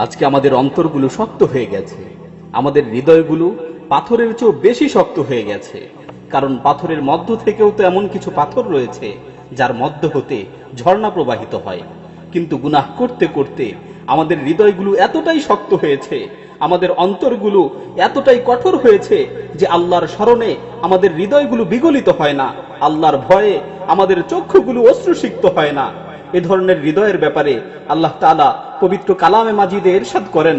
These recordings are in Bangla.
আজকে আমাদের অন্তরগুলো শক্ত হয়ে গেছে, আমাদের হৃদয়গুলো পাথরের চেয়েও বেশি শক্ত হয়ে গেছে। কারণ পাথরের মধ্য থেকেও তো এমন কিছু পাথর রয়েছে যার মধ্য হতে ঝর্ণা প্রবাহিত হয়। কিন্তু গুনাহ করতে করতে আমাদের হৃদয়গুলো এতটাই শক্ত হয়েছে, আমাদের অন্তরগুলো এতটাই কঠোর হয়েছে যে আল্লাহর স্মরণে আমাদের হৃদয়গুলো বিগলিত হয় না, আল্লাহর ভয়ে আমাদের চক্ষুগুলো অশ্রুসিক্ত হয় না। এ ধরনের হৃদয়ের ব্যাপারে আল্লাহ তাআলা পবিত্র কালামে মাজিদে ইরশাদ করেন,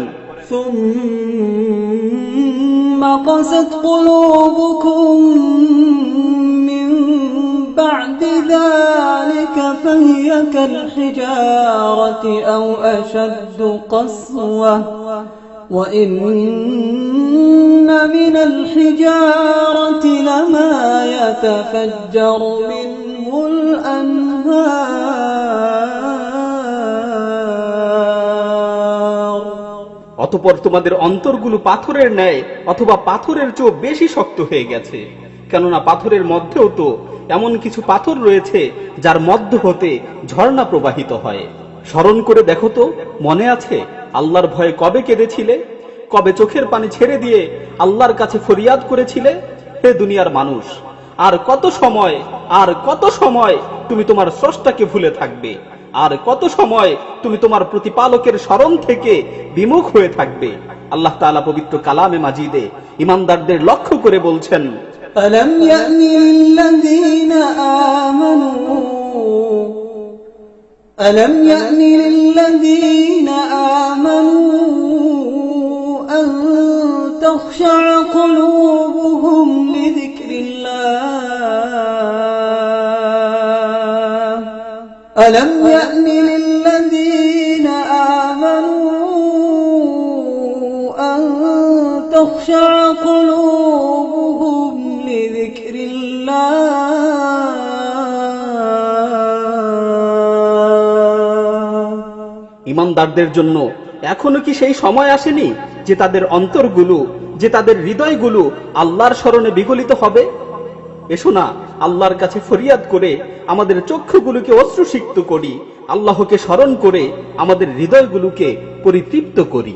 ثم قست قلوبكم من بعد ذلك فهي كالحجارة أو أشد قسوة وإن من الحجارة لما يتفجر منه الأنهار। অতঃপর তোমাদের অন্তরগুলো পাথরের ন্যায় অথবা পাথরের চেয়েও বেশি শক্ত হয়ে গেছে। কেননা পাথরের মধ্যেও তো এমন কিছু পাথর রয়েছে যার মধ্য হতে ঝর্ণা প্রবাহিত হয়। স্মরণ করে দেখো তো, মনে আছে আল্লাহর ভয়ে কবে কেঁদেছিলে, কবে চোখের পানি ছেড়ে দিয়ে আল্লাহর কাছে ফরিয়াদ করেছিলে? হে দুনিয়ার মানুষ, আর কত সময় তুমি তোমার স্রষ্টাকে ভুলে থাকবে, আর কত সময় তুমি তোমার প্রতিপালকের স্মরণ থেকে বিমুখ হয়ে থাকবে। আল্লাহ তাআলা পবিত্র কালামে মাজিদে ঈমানদারদের লক্ষ্য করে বলছেন, ألم يأن للذين آمنوا أن تخشع قلوبهم لذكر الله ألم يأن للذين آمنوا أن تخشع قلوبهم لذكر الله ঈমানদারদের জন্য এখনো কি সেই সময় আসেনি যে তাদের অন্তরগুলো, যে তাদের হৃদয়গুলো আল্লাহর স্মরণে বিগলিত হবে? এসো না আল্লাহর কাছে ফরিয়াদ করে আমাদের চক্ষুগুলোকে অশ্রুসিক্ত করি, আল্লাহকে স্মরণ করে আমাদের হৃদয়গুলোকে পরিতৃপ্ত করি।